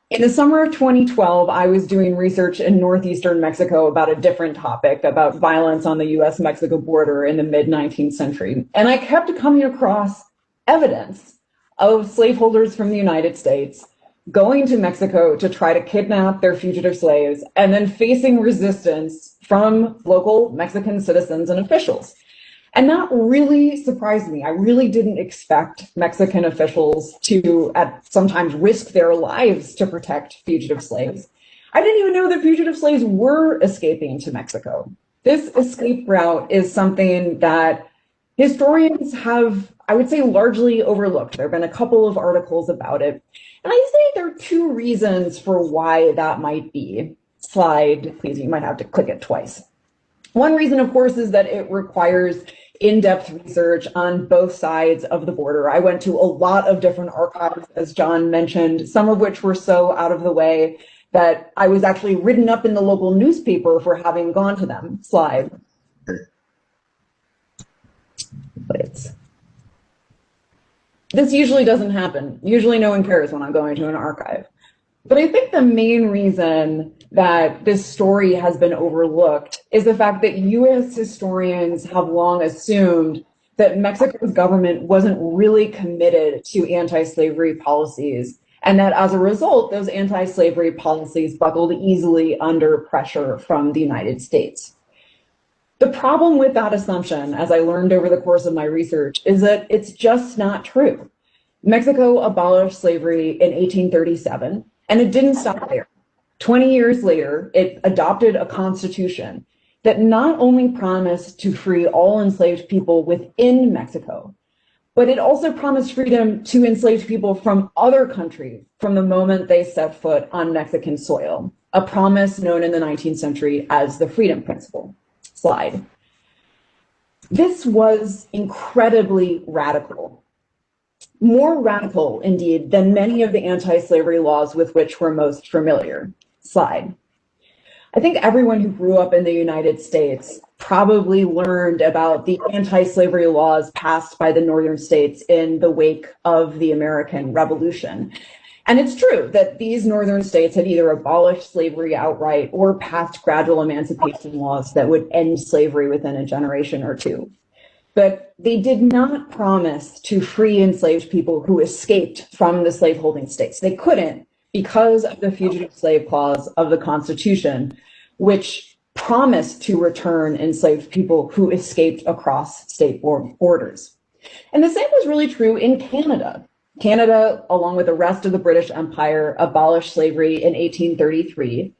In the summer of 2012, I was doing research in northeastern Mexico about a different topic, about violence on the US-Mexico border in the mid-19th century. And I kept coming across evidence of slaveholders from the United States going to Mexico to try to kidnap their fugitive slaves and then facing resistance from local Mexican citizens and officials. And that really surprised me. I really didn't expect Mexican officials to sometimes risk their lives to protect fugitive slaves. I didn't even know that fugitive slaves were escaping to Mexico. This escape route is something that historians have, I would say, largely overlooked. There have been a couple of articles about it. And I say there are two reasons for why that might be. Slide, please, you might have to click it twice. One reason, of course, is that it requires in-depth research on both sides of the border. I went to a lot of different archives, as John mentioned, some of which were so out of the way that I was actually written up in the local newspaper for having gone to them. Slide. This usually doesn't happen. Usually no one cares when I'm going to an archive. But I think the main reason that this story has been overlooked is the fact that US historians have long assumed that Mexico's government wasn't really committed to anti-slavery policies, and that as a result, those anti-slavery policies buckled easily under pressure from the United States. The problem with that assumption, as I learned over the course of my research, is that it's just not true. Mexico abolished slavery in 1837, and it didn't stop there. 20 years later, it adopted a constitution that not only promised to free all enslaved people within Mexico, but it also promised freedom to enslaved people from other countries from the moment they set foot on Mexican soil, a promise known in the 19th century as the Freedom Principle. Slide. This was incredibly radical. More radical, indeed, than many of the anti-slavery laws with which we're most familiar. Slide. I think everyone who grew up in the United States probably learned about the anti-slavery laws passed by the northern states in the wake of the American Revolution. And it's true that these northern states had either abolished slavery outright or passed gradual emancipation laws that would end slavery within a generation or two. But they did not promise to free enslaved people who escaped from the slaveholding states. They couldn't because of the Fugitive Slave Clause of the Constitution, which promised to return enslaved people who escaped across state borders. And the same was really true in Canada. Canada, along with the rest of the British Empire, abolished slavery in 1833.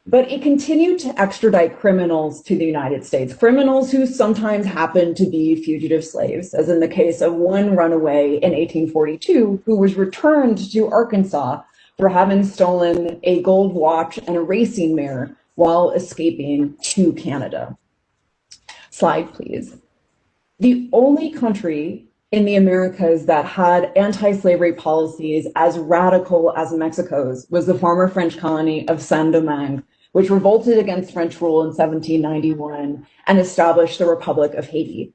But it continued to extradite criminals to the United States, criminals who sometimes happened to be fugitive slaves, as in the case of one runaway in 1842 who was returned to Arkansas for having stolen a gold watch and a racing mare while escaping to Canada. Slide, please. The only country in the Americas that had anti-slavery policies as radical as Mexico's was the former French colony of Saint-Domingue, which revolted against French rule in 1791 and established the Republic of Haiti.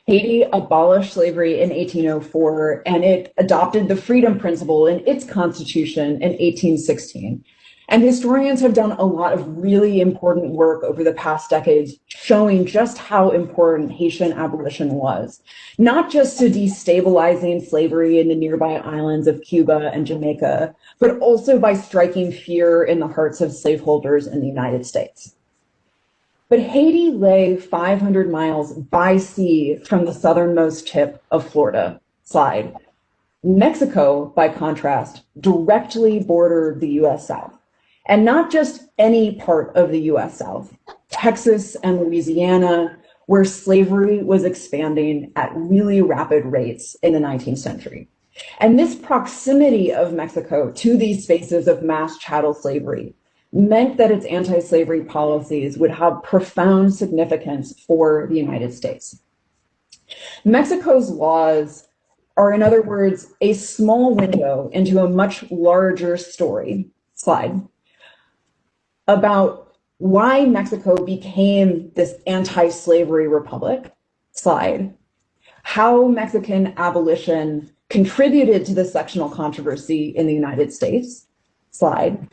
Haiti abolished slavery in 1804, and it adopted the Freedom Principle in its constitution in 1816. And historians have done a lot of really important work over the past decades showing just how important Haitian abolition was, not just to destabilizing slavery in the nearby islands of Cuba and Jamaica, but also by striking fear in the hearts of slaveholders in the United States. But Haiti lay 500 miles by sea from the southernmost tip of Florida. Slide. Mexico, by contrast, directly bordered the US South. And not just any part of the US South, Texas and Louisiana, where slavery was expanding at really rapid rates in the 19th century. And this proximity of Mexico to these spaces of mass chattel slavery meant that its anti-slavery policies would have profound significance for the United States. Mexico's laws are, in other words, a small window into a much larger story. Slide. About why Mexico became this anti-slavery republic. Slide. How Mexican abolition contributed to the sectional controversy in the United States. Slide.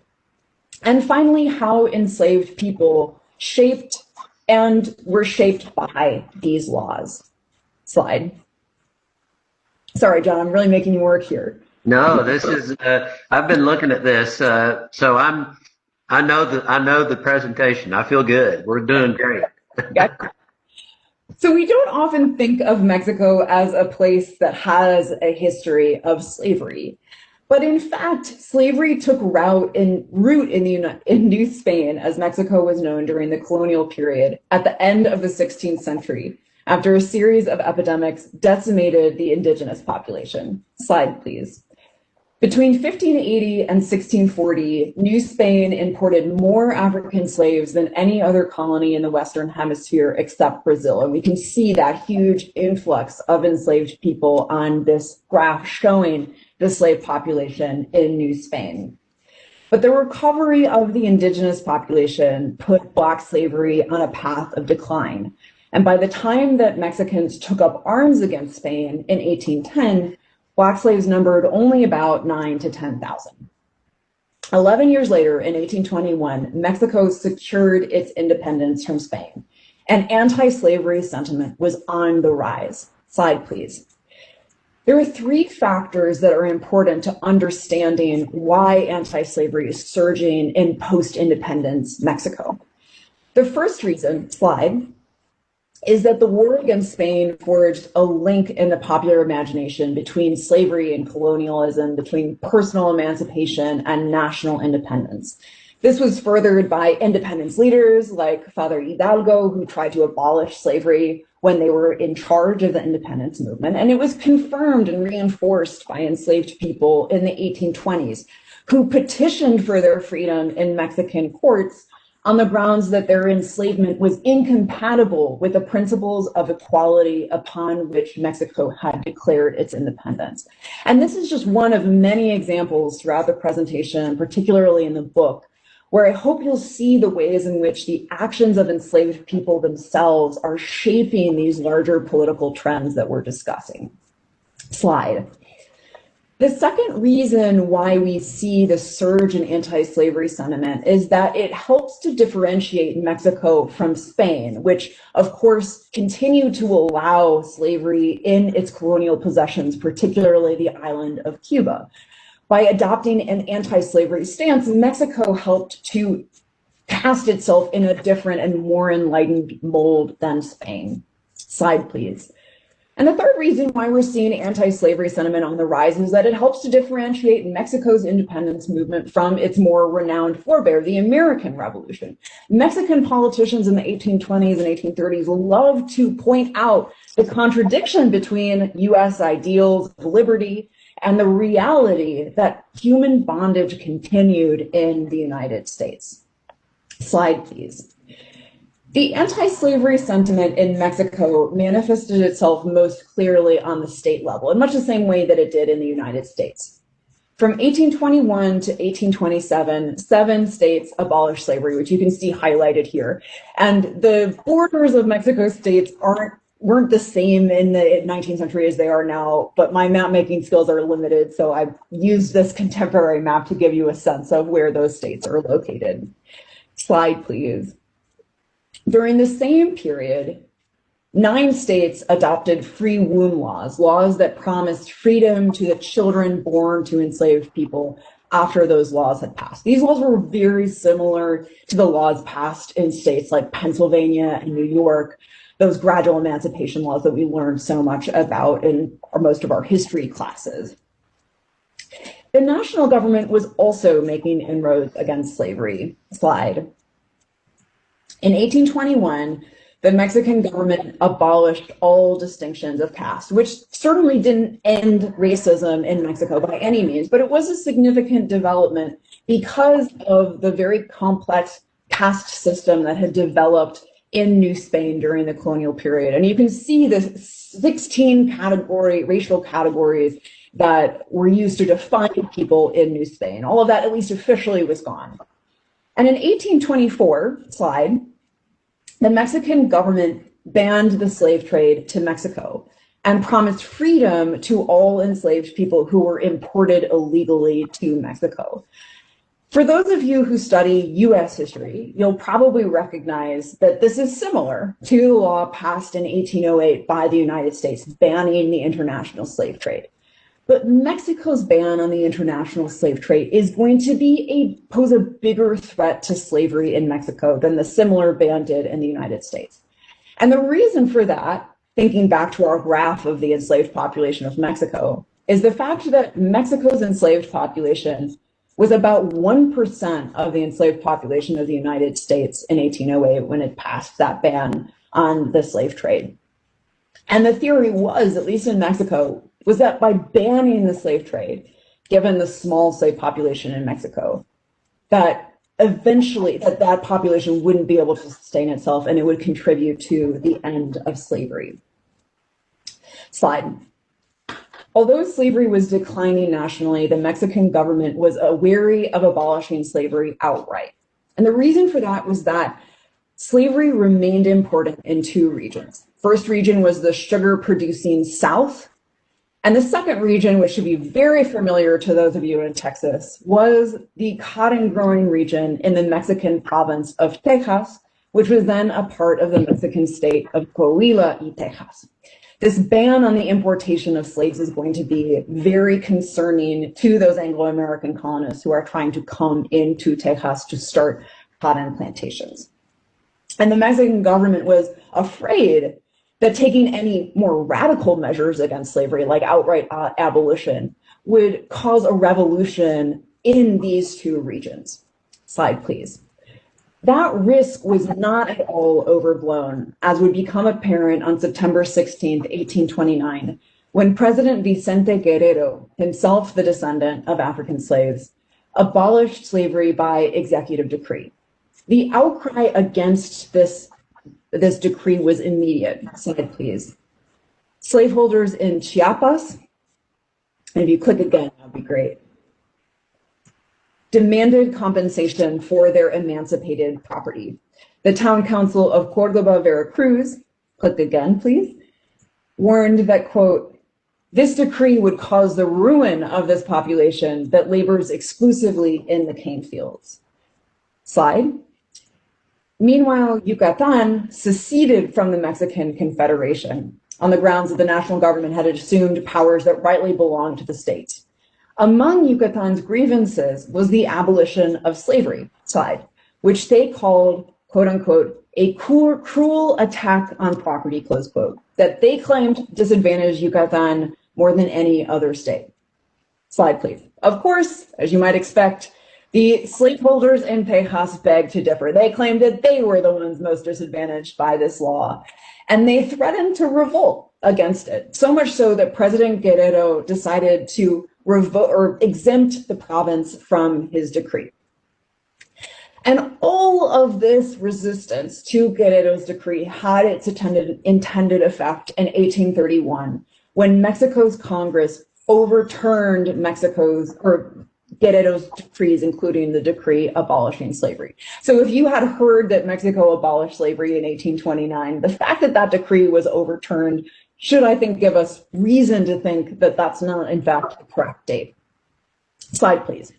And finally, how enslaved people shaped and were shaped by these laws. Slide. Sorry, John, I'm really making you work here. No, this is. I've been looking at this, so I know the presentation. I feel good. We're doing great. Okay. So we don't often think of Mexico as a place that has a history of slavery. But in fact, slavery took root in New Spain, as Mexico was known during the colonial period, at the end of the 16th century, after a series of epidemics decimated the indigenous population. Slide, please. Between 1580 and 1640, New Spain imported more African slaves than any other colony in the Western Hemisphere except Brazil. And we can see that huge influx of enslaved people on this graph showing the slave population in New Spain. But the recovery of the indigenous population put Black slavery on a path of decline. And by the time that Mexicans took up arms against Spain in 1810, Black slaves numbered only about 9,000 to 10,000. 11 years later, in 1821, Mexico secured its independence from Spain, and anti-slavery sentiment was on the rise. Slide, please. There are three factors that are important to understanding why anti-slavery is surging in post-independence Mexico. The first reason, slide, is that the war against Spain forged a link in the popular imagination between slavery and colonialism, between personal emancipation and national independence. This was furthered by independence leaders like Father Hidalgo, who tried to abolish slavery when they were in charge of the independence movement. And it was confirmed and reinforced by enslaved people in the 1820s, who petitioned for their freedom in Mexican courts on the grounds that their enslavement was incompatible with the principles of equality upon which Mexico had declared its independence. And this is just one of many examples throughout the presentation, particularly in the book, where I hope you'll see the ways in which the actions of enslaved people themselves are shaping these larger political trends that we're discussing. Slide. The second reason why we see the surge in anti-slavery sentiment is that it helps to differentiate Mexico from Spain, which of course continued to allow slavery in its colonial possessions, particularly the island of Cuba. By adopting an anti-slavery stance, Mexico helped to cast itself in a different and more enlightened mold than Spain. Slide, please. And the third reason why we're seeing anti-slavery sentiment on the rise is that it helps to differentiate Mexico's independence movement from its more renowned forebear, the American Revolution. Mexican politicians in the 1820s and 1830s loved to point out the contradiction between US ideals of liberty and the reality that human bondage continued in the United States. Slide, please. The anti-slavery sentiment in Mexico manifested itself most clearly on the state level, in much the same way that it did in the United States. From 1821 to 1827, 7 states abolished slavery, which you can see highlighted here. And the borders of Mexico's states weren't the same in the 19th century as they are now, but my map making skills are limited, so I've used this contemporary map to give you a sense of where those states are located. Slide, please. During the same period, 9 states adopted free womb laws, laws that promised freedom to the children born to enslaved people after those laws had passed. These laws were very similar to the laws passed in states like Pennsylvania and New York, those gradual emancipation laws that we learned so much about in most of our history classes. The national government was also making inroads against slavery. Slide. In 1821, the Mexican government abolished all distinctions of caste, which certainly didn't end racism in Mexico by any means, but it was a significant development because of the very complex caste system that had developed in New Spain during the colonial period. And you can see the 16 racial categories that were used to define people in New Spain. All of that, at least officially, was gone. And in 1824, slide, the Mexican government banned the slave trade to Mexico and promised freedom to all enslaved people who were imported illegally to Mexico. For those of you who study US history, you'll probably recognize that this is similar to the law passed in 1808 by the United States banning the international slave trade. But Mexico's ban on the international slave trade is going to pose a bigger threat to slavery in Mexico than the similar ban did in the United States. And the reason for that, thinking back to our graph of the enslaved population of Mexico, is the fact that Mexico's enslaved population was about 1% of the enslaved population of the United States in 1808 when it passed that ban on the slave trade. And the theory was, at least in Mexico, was that by banning the slave trade, given the small slave population in Mexico, that eventually that population wouldn't be able to sustain itself and it would contribute to the end of slavery. Slide. Although slavery was declining nationally, the Mexican government was wary of abolishing slavery outright. And the reason for that was that slavery remained important in two regions. First region was the sugar-producing South, and the second region, which should be very familiar to those of you in Texas, was the cotton-growing region in the Mexican province of Texas, which was then a part of the Mexican state of Coahuila y Texas. This ban on the importation of slaves is going to be very concerning to those Anglo-American colonists who are trying to come into Texas to start cotton plantations. And the Mexican government was afraid that taking any more radical measures against slavery, like outright abolition, would cause a revolution in these two regions. Slide, please. That risk was not at all overblown, as would become apparent on September 16, 1829, when President Vicente Guerrero, himself the descendant of African slaves, abolished slavery by executive decree. The outcry against this decree was immediate. Slide, please. Slaveholders in Chiapas, and if you click again, that'd be great, demanded compensation for their emancipated property. The town council of Cordoba, Veracruz, click again, please, warned that, quote, this decree would cause the ruin of this population that labors exclusively in the cane fields. Slide. Meanwhile, Yucatan seceded from the Mexican Confederation on the grounds that the national government had assumed powers that rightly belonged to the state. Among Yucatan's grievances was the abolition of slavery, slide, which they called, quote unquote, a cruel attack on property, close quote, that they claimed disadvantaged Yucatan more than any other state. Slide, please. Of course, as you might expect, the slaveholders in Texas begged to differ. They claimed that they were the ones most disadvantaged by this law, and they threatened to revolt against it, so much so that President Guerrero decided to exempt the province from his decree. And all of this resistance to Guerrero's decree had its intended effect in 1831, when Mexico's Congress overturned Guerrero's decrees, including the decree abolishing slavery. So if you had heard that Mexico abolished slavery in 1829, the fact that that decree was overturned should, I think, give us reason to think that that's not, in fact, the correct date. Slide, please.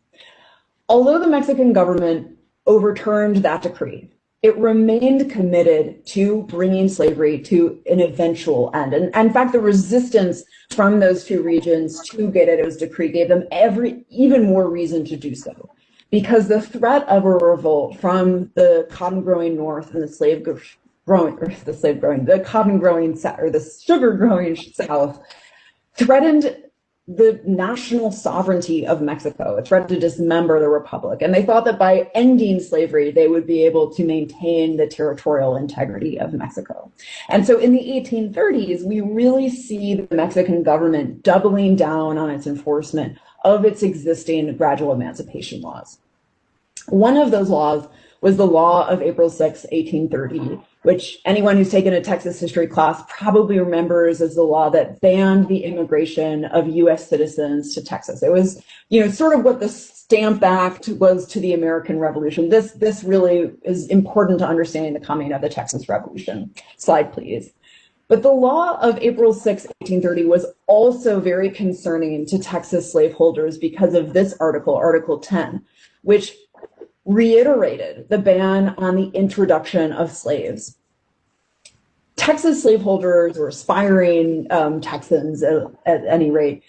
Although the Mexican government overturned that decree, it remained committed to bringing slavery to an eventual end. And in fact, the resistance from those two regions to Guerrero's decree gave them even more reason to do so, because the threat of a revolt from the cotton-growing North and the sugar-growing South threatened the national sovereignty of Mexico. It threatened to dismember the republic. And they thought that by ending slavery, they would be able to maintain the territorial integrity of Mexico. And so in the 1830s, we really see the Mexican government doubling down on its enforcement of its existing gradual emancipation laws. One of those laws was the law of April 6, 1830, which anyone who's taken a Texas history class probably remembers as the law that banned the immigration of U.S. citizens to Texas. It was, sort of what the Stamp Act was to the American Revolution. This really is important to understanding the coming of the Texas Revolution. Slide, please. But the law of April 6, 1830 was also very concerning to Texas slaveholders because of this article, Article 10, which reiterated the ban on the introduction of slaves. Texas slaveholders, or aspiring Texans at any rate,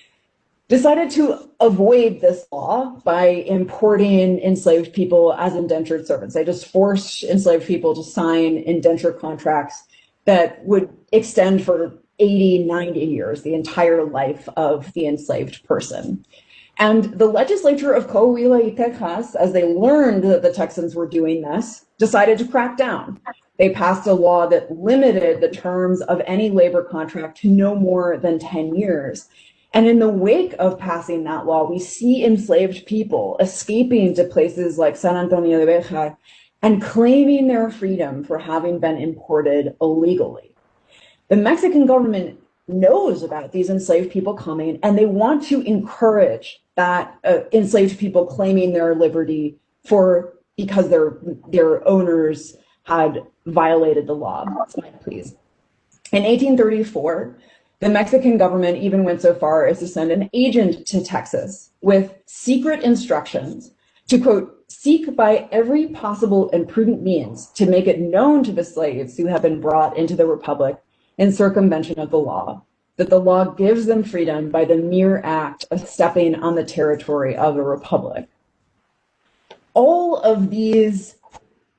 decided to avoid this law by importing enslaved people as indentured servants. They just forced enslaved people to sign indenture contracts that would extend for 80, 90 years, the entire life of the enslaved person. And the legislature of Coahuila y Texas, as they learned that the Texans were doing this, decided to crack down. They passed a law that limited the terms of any labor contract to no more than 10 years. And in the wake of passing that law, we see enslaved people escaping to places like San Antonio de Beja and claiming their freedom for having been imported illegally. The Mexican government knows about these enslaved people coming, and they want to encourage that enslaved people claiming their liberty because their owners had violated the law. Slide, please. In 1834, the Mexican government even went so far as to send an agent to Texas with secret instructions to, quote, seek by every possible and prudent means to make it known to the slaves who have been brought into the Republic in circumvention of the law, that the law gives them freedom by the mere act of stepping on the territory of a republic. All of these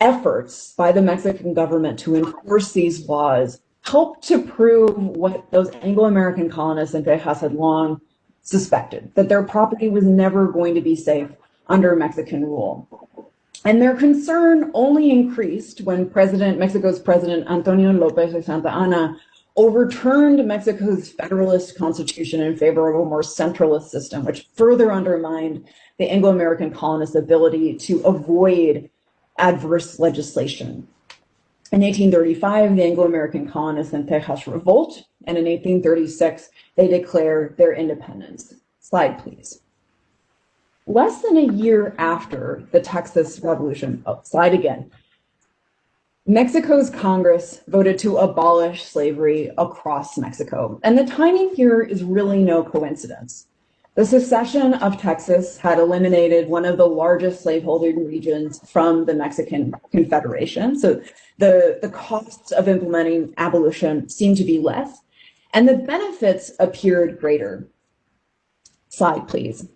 efforts by the Mexican government to enforce these laws helped to prove what those Anglo-American colonists in Texas had long suspected, that their property was never going to be safe under Mexican rule. And their concern only increased when Mexico's President Antonio López de Santa Anna overturned Mexico's federalist constitution in favor of a more centralist system, which further undermined the Anglo-American colonists' ability to avoid adverse legislation. In 1835, the Anglo-American colonists in Texas revolt, and in 1836, they declare their independence. Slide, please. Less than a year after the Texas Revolution, slide again, Mexico's Congress voted to abolish slavery across Mexico. And the timing here is really no coincidence. The secession of Texas had eliminated one of the largest slaveholding regions from the Mexican Confederation. So the costs of implementing abolition seemed to be less, and the benefits appeared greater. Slide, please.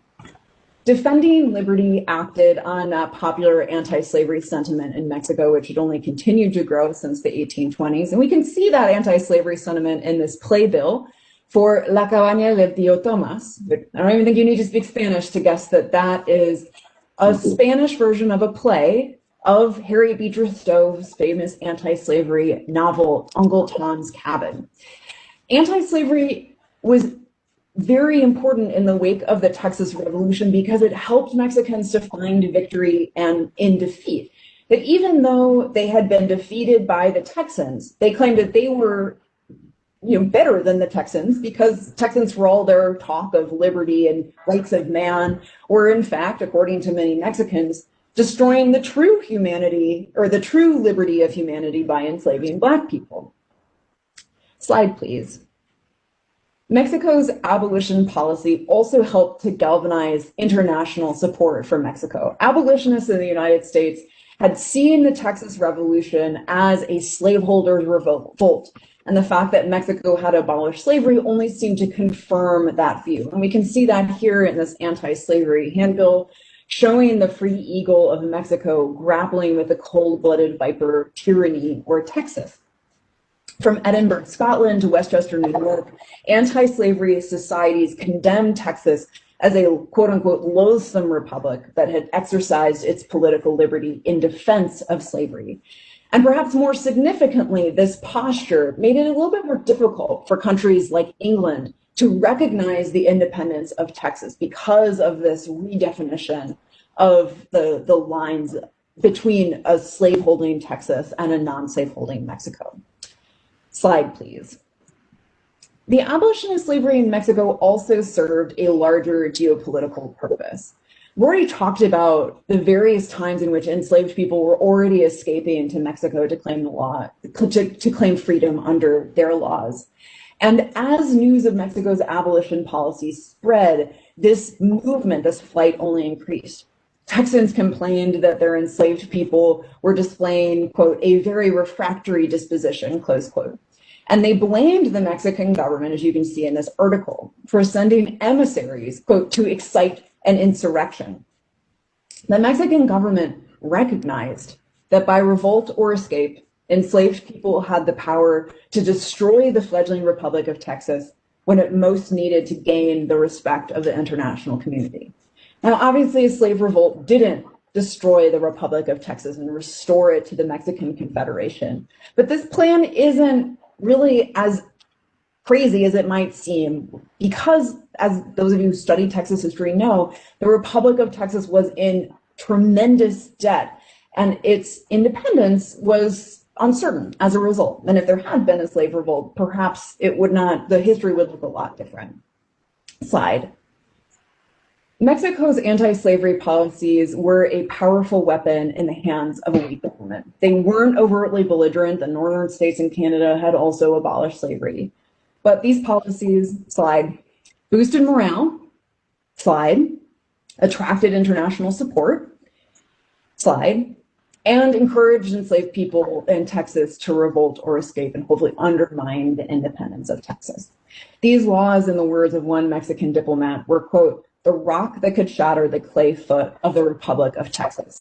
Defending Liberty acted on popular anti-slavery sentiment in Mexico, which had only continued to grow since the 1820s. And we can see that anti-slavery sentiment in this playbill for La Cabaña del Tío Tomás. But I don't even think you need to speak Spanish to guess that that is a Spanish version of a play of Harriet Beecher Stowe's famous anti-slavery novel, Uncle Tom's Cabin. Anti-slavery was very important in the wake of the Texas Revolution because it helped Mexicans to find victory and in defeat. That even though they had been defeated by the Texans, they claimed that they were better than the Texans because Texans, for all their talk of liberty and rights of man, were in fact, according to many Mexicans, destroying the true humanity or the true liberty of humanity by enslaving Black people. Slide, please. Mexico's abolition policy also helped to galvanize international support for Mexico. Abolitionists in the United States had seen the Texas Revolution as a slaveholders' revolt, and the fact that Mexico had abolished slavery only seemed to confirm that view. And we can see that here in this anti-slavery handbill, showing the free eagle of Mexico grappling with the cold-blooded viper tyranny or Texas. From Edinburgh, Scotland to Westchester, New York, anti-slavery societies condemned Texas as a quote-unquote loathsome republic that had exercised its political liberty in defense of slavery. And perhaps more significantly, this posture made it a little bit more difficult for countries like England to recognize the independence of Texas because of this redefinition of the lines between a slaveholding Texas and a non-slaveholding Mexico. Slide, please. The abolition of slavery in Mexico also served a larger geopolitical purpose. We've already talked about the various times in which enslaved people were already escaping to Mexico to claim the law, to claim freedom under their laws. And as news of Mexico's abolition policy spread, this movement, this flight only increased. Texans complained that their enslaved people were displaying, quote, a very refractory disposition, close quote. And they blamed the Mexican government, as you can see in this article, for sending emissaries, quote, to excite an insurrection. The Mexican government recognized that by revolt or escape, enslaved people had the power to destroy the fledgling Republic of Texas when it most needed to gain the respect of the international community. Now, obviously, a slave revolt didn't destroy the Republic of Texas and restore it to the Mexican Confederation. But this plan isn't really as crazy as it might seem, because, as those of you who study Texas history know, the Republic of Texas was in tremendous debt, and its independence was uncertain as a result. And if there had been a slave revolt, perhaps it would not, the history would look a lot different. Slide. Mexico's anti-slavery policies were a powerful weapon in the hands of a weak government. They weren't overtly belligerent. The northern states in Canada had also abolished slavery. But these policies, slide, boosted morale, slide, attracted international support, slide, and encouraged enslaved people in Texas to revolt or escape and hopefully undermine the independence of Texas. These laws, in the words of one Mexican diplomat, were, quote, the rock that could shatter the clay foot of the Republic of Texas.